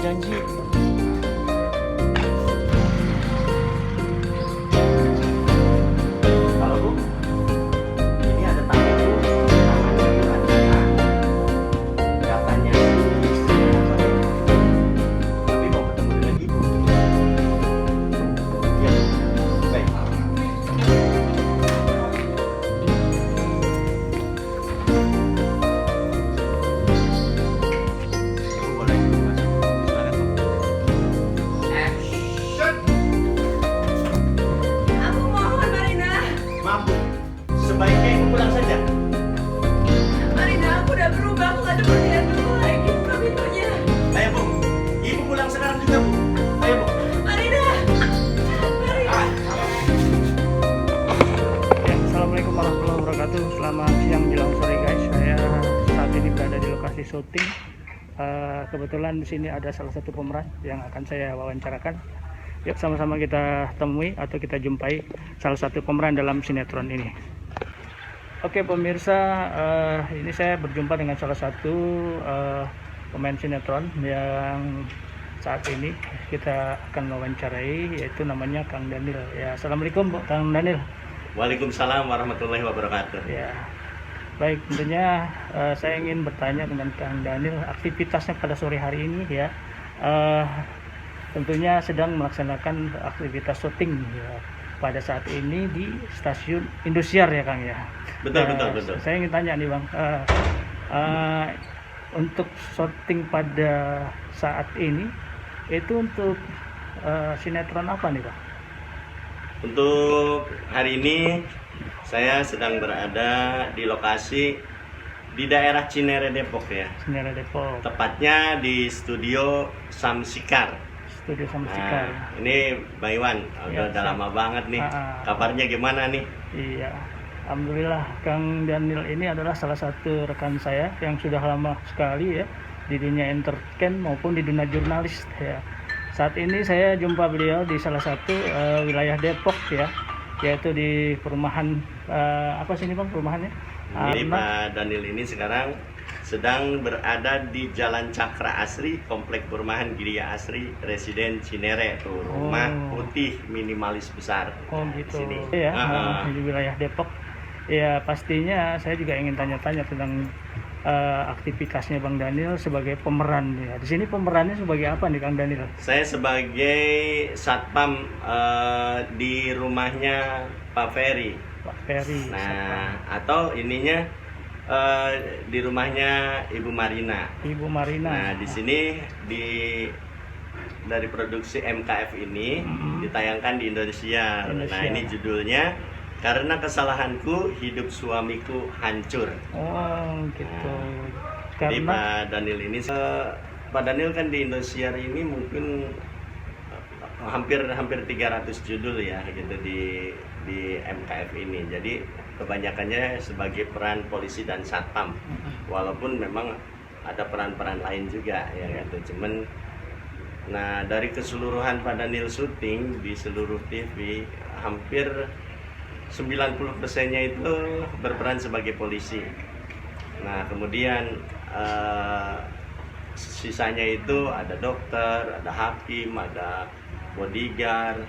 janji. Halo Bu, ini ada tamu Bu, namanya Bu Adina. Katanya istri tapi mau ketemu dengan Ibu. Iya, baik. Ibu boleh masuk, silakan Bu. Aku mohon, Marina. Maaf Bu, sebaiknya Ibu pulang saja. Marina, aku udah berubah. Aku gak seperti yang dulu lagi. Buka pintunya. Ayo Bu, Ibu pulang sekarang juga Bu. Ayo Bu. Marina. Marina. Ya, Assalamualaikum warahmatullahi wabarakatuh. Selamat siang menjelang sore guys. Saya saat ini berada di lokasi syuting. Kebetulan di sini ada salah satu pemeran yang akan saya wawancarakan. Yuk sama-sama kita temui atau kita jumpai salah satu pemeran dalam sinetron ini. Oke pemirsa, ini saya berjumpa dengan salah satu pemain sinetron yang saat ini kita akan wawancarai, yaitu namanya Kang Daniel. Ya, assalamualaikum Kang Daniel. Waalaikumsalam warahmatullahi wabarakatuh. Ya, baik, tentunya saya ingin bertanya dengan Kang Daniel, aktivitasnya pada sore hari ini ya, tentunya sedang melaksanakan aktivitas syuting ya, pada saat ini di stasiun Indosiar ya Kang ya. Betul, betul. Saya ingin tanya nih Bang, untuk syuting pada saat ini itu untuk sinetron apa nih Bang? Untuk hari ini saya sedang berada di lokasi di daerah Cinere Depok ya. Sinetron Depok, Tepatnya di studio Samsikar. studio Samsikar. Nah, ini Bang Iwan, Ya, udah lama banget nih. Ah. Kabarnya gimana nih? Iya, alhamdulillah Kang Daniel ini adalah salah satu rekan saya yang sudah lama sekali ya di dunia entertain maupun di dunia jurnalis ya. Saat ini saya jumpa beliau di salah satu wilayah Depok ya, yaitu di perumahan apa sih ini Bang perumahannya? Ini Pak Daniel ini sekarang sedang berada di Jalan Cakra Asri, Komplek Perumahan Giria Asri, Residen Cinere, tuh rumah putih minimalis besar. Oh Di gitu. sini. Ya, Ah. di wilayah Depok. Ya pastinya saya juga ingin tanya-tanya tentang aktivitasnya Bang Daniel sebagai pemeran ya. Di sini pemerannya sebagai apa nih Kang Daniel? Saya sebagai satpam di rumahnya Pak Ferry. Pak Ferry. Nah, atau ininya di rumahnya Ibu Marina. Ibu Marina. Nah, di sini dari produksi MKF ini ditayangkan di Indonesia. Nah, ini judulnya Karena Kesalahanku Hidup Suamiku Hancur. Oh gitu. Jadi Karena Pak Daniel ini, Pak Daniel kan di Indosiar ini mungkin hampir 300 judul ya gitu di MKF ini. Jadi kebanyakannya sebagai peran polisi dan satpam. Walaupun memang ada peran-peran lain juga ya gitu. Cuman nah dari keseluruhan Pak Daniel syuting di seluruh TV hampir 90%-nya itu berperan sebagai polisi. Nah, kemudian sisanya itu ada dokter, ada hakim, ada bodyguard,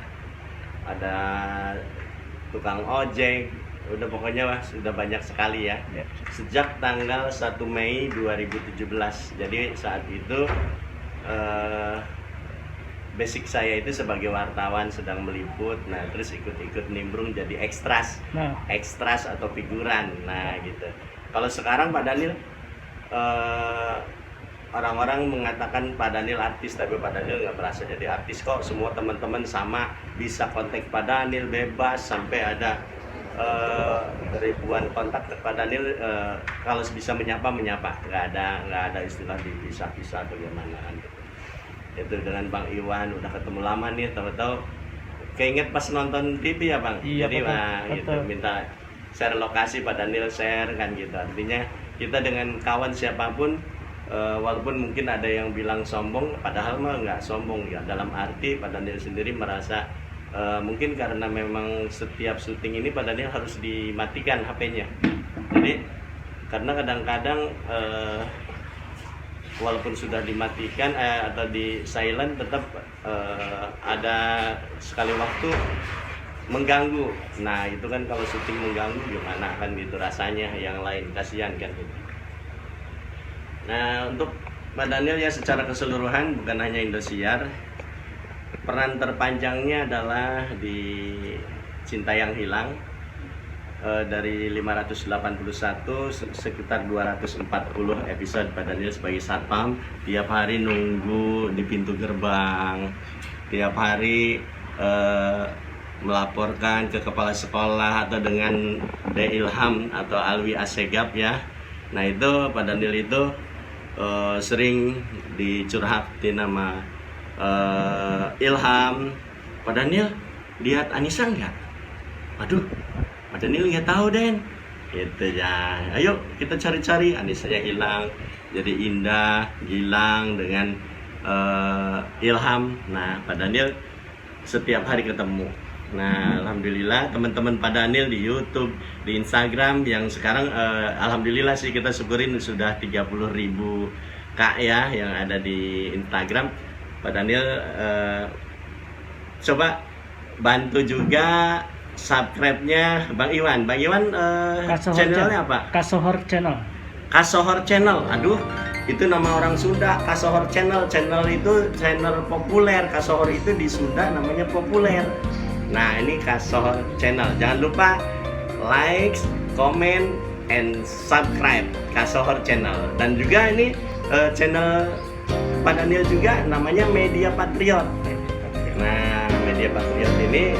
ada tukang ojek. Udah pokoknya sudah banyak sekali ya. Sejak tanggal 1 Mei 2017. Jadi saat itu basic saya itu sebagai wartawan sedang meliput, nah terus ikut-ikut nimbrung jadi ekstras, ekstras atau figuran, nah gitu. Kalau sekarang Pak Daniel, orang-orang mengatakan Pak Daniel artis, tapi Pak Daniel nggak merasa jadi artis kok. Semua teman-teman sama, bisa kontak Pak Daniel bebas, sampai ada ribuan kontak ke Pak Daniel. Kalau bisa menyapa, nggak ada istilah dipisah-pisah atau gimana kan gitu. Itu dengan Bang Iwan udah ketemu lama nih, tahu-tahu keinget pas nonton TV ya Bang. Iya, jadi betul. gitu minta share lokasi, Pak Daniel share kan gitu. Artinya kita dengan kawan siapapun, walaupun mungkin ada yang bilang sombong, padahal mah nggak sombong ya. Dalam arti Pak Daniel sendiri merasa mungkin karena memang setiap syuting ini Pak Daniel harus dimatikan HP-nya. Jadi karena kadang-kadang walaupun sudah dimatikan atau di silent, tetap ada sekali waktu mengganggu. Nah itu kan kalau syuting mengganggu gimana kan gitu rasanya, yang lain kasihan kan gitu. Nah untuk Pak Daniel ya secara keseluruhan bukan hanya Indosiar, peran terpanjangnya adalah di Cinta Yang Hilang. Dari 581 sekitar 240 episode Pak Daniel sebagai satpam, tiap hari nunggu di pintu gerbang, tiap hari melaporkan ke kepala sekolah atau dengan De Ilham atau Alwi Assegaf ya. Nah itu Pak Daniel itu sering dicurhatin nama Ilham, Pak Daniel lihat Anissa nggak? Aduh, Pak Daniel nggak tahu Den, gitu ya. Ayo kita cari-cari. Anissanya hilang, jadi Indah, Gilang dengan Ilham. Nah Pak Daniel setiap hari ketemu. Nah alhamdulillah teman-teman Pak Daniel di YouTube, di Instagram yang sekarang alhamdulillah sih kita syukurin sudah 30.000 Kak ya yang ada di Instagram. Pak Daniel coba bantu juga subscribe-nya Bang Iwan. Bang Iwan channelnya apa? Kasohor Channel. Kasohor Channel. Aduh, itu nama orang Sunda. Kasohor Channel. Channel itu channel populer. Kasohor itu di Sunda namanya populer. Nah, ini Kasohor Channel. Jangan lupa like, comment, and subscribe Kasohor Channel. Dan juga ini channel Pak Daniel juga namanya Media Patriot. Nah, Media Patriot ini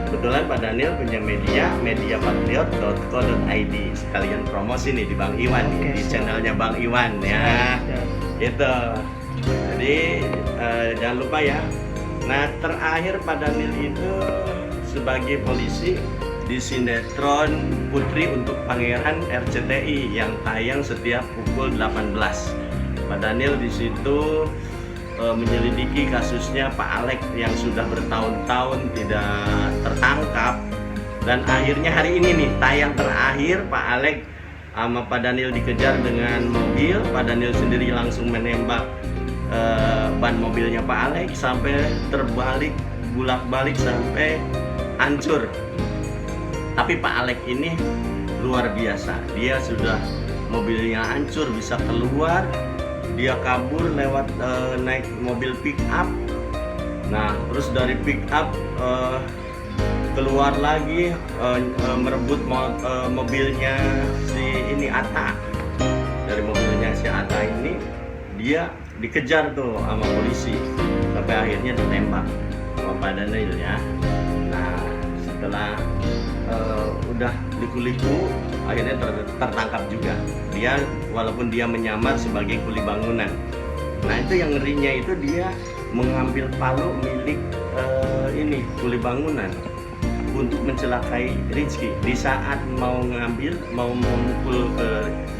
kebetulan Pak Daniel punya mediapatriot.co.id. Sekalian promosi nih di Bang Iwan, di channelnya Bang Iwan ya. Gitu. Jadi jangan lupa ya. Nah terakhir Pak Daniel itu sebagai polisi di sinetron Putri untuk Pangeran RCTI yang tayang setiap pukul 18. Pak Daniel di situ menyelidiki kasusnya Pak Alek yang sudah bertahun-tahun tidak tertangkap, dan akhirnya hari ini nih tayang terakhir Pak Alek sama Pak Daniel dikejar dengan mobil. Pak Daniel sendiri langsung menembak ban mobilnya Pak Alek sampai terbalik bulak-balik sampai hancur. Tapi Pak Alek ini luar biasa, dia sudah mobilnya hancur bisa keluar. Dia kabur lewat naik mobil pick up. Nah, terus dari pick up keluar lagi merebut mobilnya si ini Atta. Dari mobilnya si Atta ini dia dikejar tuh sama polisi sampai akhirnya ditembak sama Pak Daniel ya. Nah, setelah udah liku-liku akhirnya tertangkap juga. Dia walaupun dia menyamar sebagai kuli bangunan. Nah itu yang ngerinya itu dia mengambil palu milik ini kuli bangunan untuk mencelakai Rizky. Di saat mau memukul ke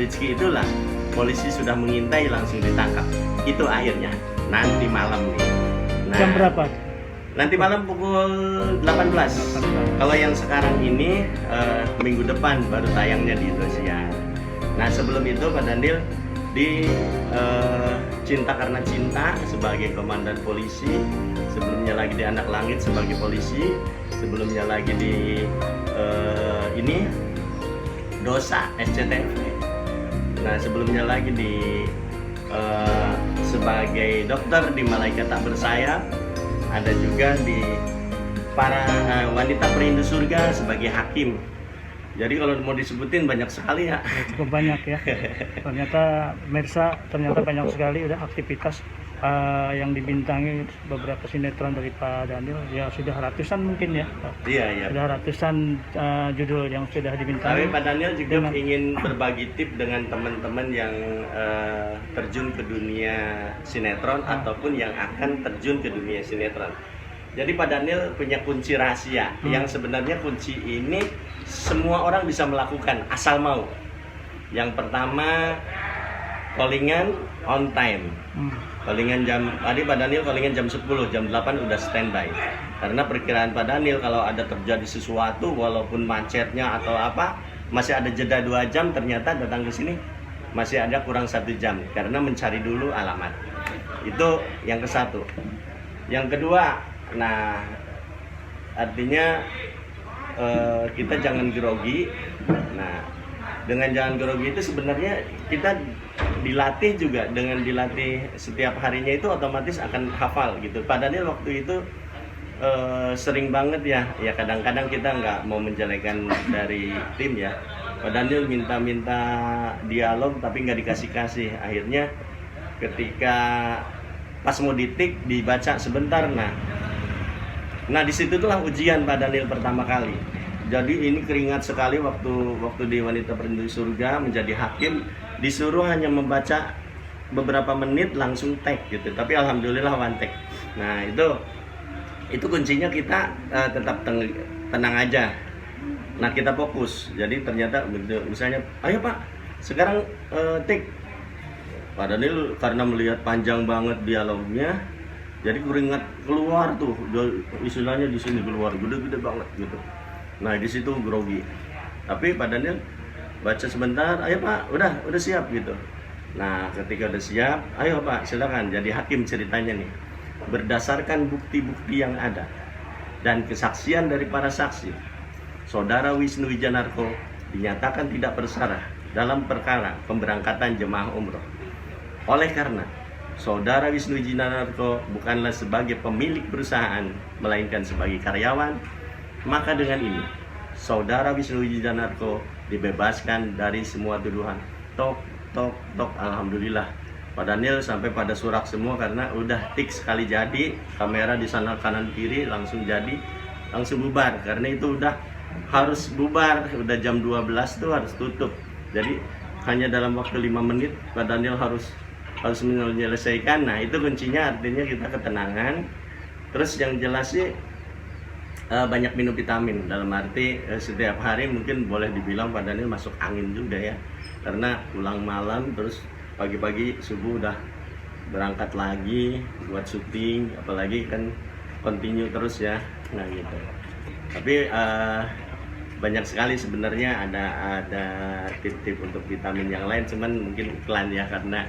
Rizky itulah polisi sudah mengintai, langsung ditangkap. Itu akhirnya nanti malam nih. Nah, Jam berapa? Nanti malam pukul 18. Kalau yang sekarang ini minggu depan baru tayangnya di Indosiar. Nah sebelum itu Pak Daniel di Cinta Karena Cinta sebagai komandan polisi, sebelumnya lagi di Anak Langit sebagai polisi, sebelumnya lagi di ini Dosa SCTV. Nah sebelumnya lagi di sebagai dokter di Malaikat Tak Bersayap. Ada juga di Para Wanita Perindu Surga sebagai hakim. Jadi kalau mau disebutin banyak sekali ya. Cukup banyak ya. Ternyata Mirsa banyak sekali udah aktivitas yang dibintangi beberapa sinetron dari Pak Daniel. Ya sudah ratusan mungkin ya. Iya. Sudah ratusan judul yang sudah dibintangi. Tapi Pak Daniel juga ingin berbagi tip dengan teman-teman yang terjun ke dunia sinetron ataupun yang akan terjun ke dunia sinetron. Jadi Pak Daniel punya kunci rahasia yang sebenarnya kunci ini semua orang bisa melakukan asal mau. Yang pertama, callingan on time. Callingan tadi Pak Daniel callingan jam 10, jam 8 udah standby. Karena perkiraan Pak Daniel kalau ada terjadi sesuatu walaupun macetnya atau apa, masih ada jeda 2 jam, ternyata datang ke sini masih ada kurang 1 jam karena mencari dulu alamat. Itu yang ke satu. Yang kedua, nah artinya kita jangan grogi. Nah, dengan jangan grogi itu sebenarnya kita dilatih juga, dengan dilatih setiap harinya itu otomatis akan hafal gitu. Padahal waktu itu sering banget ya kadang-kadang kita nggak mau menjelekan dari tim ya. Padahal minta dialog tapi nggak dikasih. Akhirnya ketika pas mau ditik dibaca sebentar. Nah disitulah ujian Pak Daniel pertama kali. Jadi ini keringat sekali waktu di Wanita Perindu Surga menjadi hakim, disuruh hanya membaca beberapa menit langsung tag gitu. Tapi alhamdulillah one tag. Nah itu kuncinya kita tetap tenang aja. Nah kita fokus. Jadi ternyata misalnya, ayo Pak, sekarang tag. Pak Daniel karena melihat panjang banget dialognya, jadi keringat keluar tuh, istilahnya di sini keluar gede-gede banget gitu. Nah di situ grogi. Tapi Pak Daniel baca sebentar, ayo Pak, udah siap gitu. Nah ketika udah siap, ayo Pak silakan jadi hakim ceritanya nih. Berdasarkan bukti-bukti yang ada dan kesaksian dari para saksi, Saudara Wisnu Wijanarko dinyatakan tidak bersalah dalam perkara pemberangkatan jemaah umroh. Oleh karena Saudara Wisnu Wijanarko bukanlah sebagai pemilik perusahaan, melainkan sebagai karyawan, maka dengan ini Saudara Wisnu Wijanarko dibebaskan dari semua tuduhan. Tok. Alhamdulillah. Pak Daniel sampai pada surak semua karena udah tik sekali jadi, kamera di sana kanan kiri langsung jadi, langsung bubar. Karena itu udah harus bubar, udah jam 12 tuh harus tutup. Jadi hanya dalam waktu 5 menit Pak Daniel harus menyelesaikan. Nah itu kuncinya, artinya kita ketenangan. Terus yang jelas sih banyak minum vitamin, dalam arti setiap hari mungkin boleh dibilang Pak Daniel masuk angin juga ya, karena pulang malam terus pagi-pagi subuh udah berangkat lagi buat syuting, apalagi kan continue terus ya. Nah gitu. Tapi banyak sekali sebenarnya ada tip-tip untuk vitamin yang lain, cuman mungkin iklan ya, karena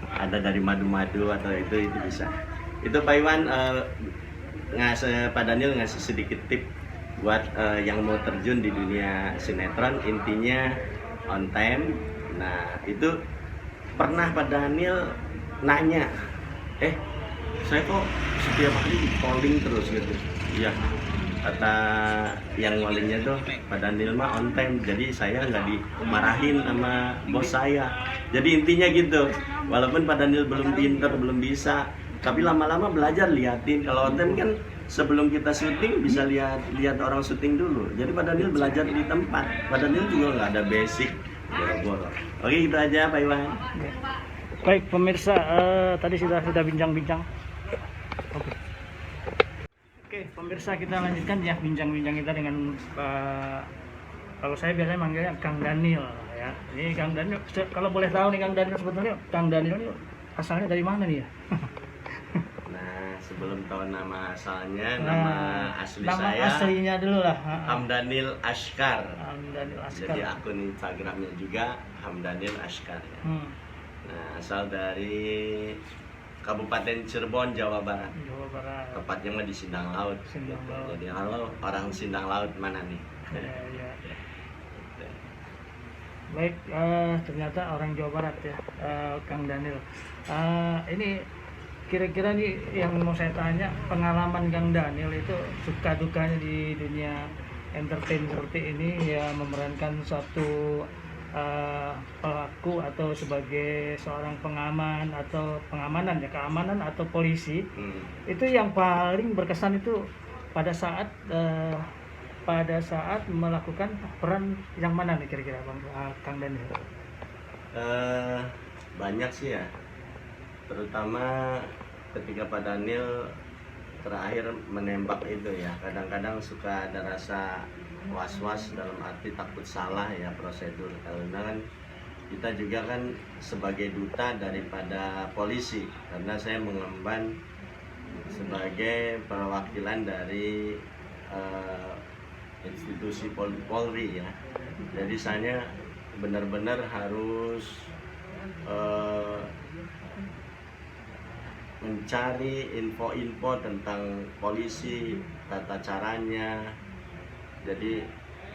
ada dari madu-madu atau itu bisa. Itu Pak Iwan Pak Daniel ngasih sedikit tip buat yang mau terjun di dunia sinetron, intinya on time. Nah itu pernah Pak Daniel nanya, saya kok setiap hari di calling terus gitu. Iya, kata yang ngolingnya tuh Pak Daniel mah on time, jadi saya nggak dimarahin sama bos saya. Jadi intinya gitu, walaupun Pak Daniel belum pinter, belum bisa, tapi lama-lama belajar liatin. Kalau on time kan sebelum kita syuting bisa lihat orang syuting dulu. Jadi Pak Daniel belajar di tempat. Pak Daniel juga nggak ada basic boro-boro. Oke, itu aja Pak Iwan. Baik pemirsa, tadi sudah bincang-bincang. Oke, pemirsa, kita lanjutkan ya bincang-bincang kita dengan kalau saya biasanya manggilnya Kang Daniel ya. Ini Kang Daniel, kalau boleh tahu nih Kang Daniel, sebetulnya Kang Daniel ini asalnya dari mana nih ya? Nah, sebelum tahu nama asalnya, nama asli nama saya aslinya dulu lah. Hamdanil Ashkar. Hamdanil Ashkar. Jadi akun Instagramnya juga Hamdanil Ashkar ya. Nah, asal dari Kabupaten Cirebon, Jawa Barat. Jawa Barat. Tepatnya mah di Sindang Laut. Sindang Laut. Jadi halo orang Sindang Laut mana nih? Ya. Baik, ternyata orang Jawa Barat ya, Kang Daniel. Ini kira-kira nih yang mau saya tanya, pengalaman Kang Daniel itu suka dukanya di dunia entertain seperti ini ya, memerankan suatu pelaku atau sebagai seorang pengaman atau pengamanan ya, keamanan atau polisi. Itu yang paling berkesan itu pada saat melakukan peran yang mana nih kira-kira Kang Daniel? Banyak sih ya, terutama ketika Pak Daniel terakhir menembak itu ya, kadang-kadang suka ada rasa was-was, dalam arti takut salah ya prosedur, karena kan kita juga kan sebagai duta daripada polisi, karena saya mengemban sebagai perwakilan dari institusi Polri ya. Jadi saya benar-benar harus dicari info-info tentang polisi, tata caranya. Jadi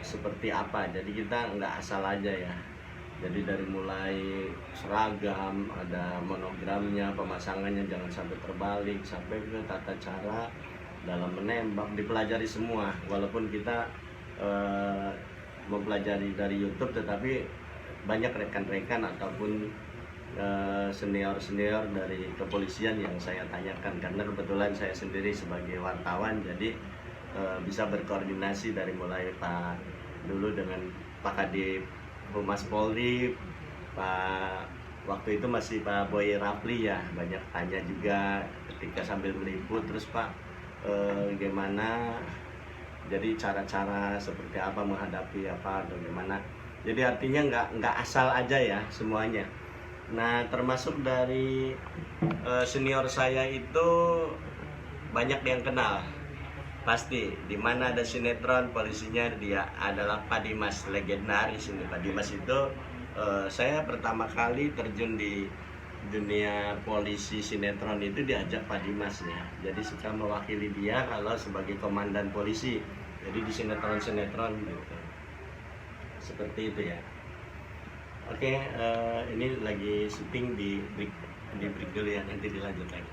seperti apa, jadi kita nggak asal aja ya. Jadi dari mulai seragam, ada monogramnya, pemasangannya jangan sampai terbalik, sampai ke tata cara dalam menembak dipelajari semua. Walaupun kita mempelajari dari YouTube, tetapi banyak rekan-rekan ataupun senior-senior dari kepolisian yang saya tanyakan, karena kebetulan saya sendiri sebagai wartawan, jadi bisa berkoordinasi dari mulai Pak dulu dengan Pak Kadip Humas Polri, Pak waktu itu masih Pak Boy Rafli ya, banyak tanya juga ketika sambil meliput, terus Pak gimana, jadi cara-cara seperti apa menghadapi apa atau gimana. Jadi artinya nggak asal aja ya semuanya. Nah, termasuk dari senior saya itu banyak yang kenal. Pasti di mana ada sinetron polisinya dia adalah Pak Dimas, legendaris ini. Pak Dimas itu saya pertama kali terjun di dunia polisi sinetron itu diajak Pak Dimas ya. Jadi suka mewakili dia kalau sebagai komandan polisi. Jadi di sinetron-sinetron gitu. Seperti itu ya. Oke, ini lagi syuting di break dulu ya, nanti dilanjut lagi.